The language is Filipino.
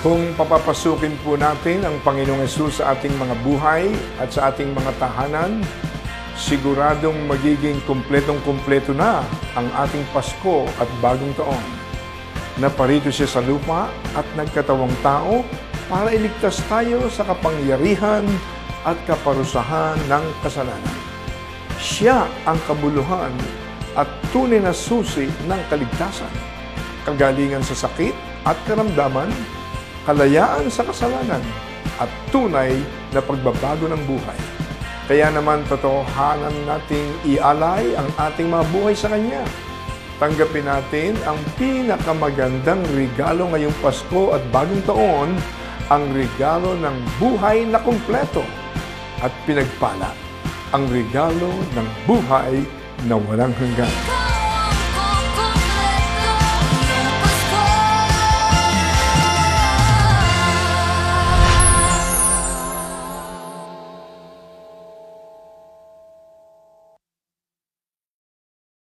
Kung papapasukin po natin ang Panginoong Hesus sa ating mga buhay at sa ating mga tahanan, siguradong magiging kumpletong-kumpleto na ang ating Pasko at Bagong Taon. Naparito siya sa lupa at nagkatawang tao para iligtas tayo sa kapangyarihan at kaparusahan ng kasalanan. Siya ang kabuluhan at tunay na susi ng kaligtasan, kagalingan sa sakit at karamdaman, kalayaan sa kasalanan, at tunay na pagbabago ng buhay. Kaya naman totohanan nating ialay ang ating mga buhay sa Kanya. Tanggapin natin ang pinakamagandang regalo ngayong Pasko at Bagong Taon, ang regalo ng buhay na kumpleto at pinagpala, ang regalo ng buhay na walang hanggan.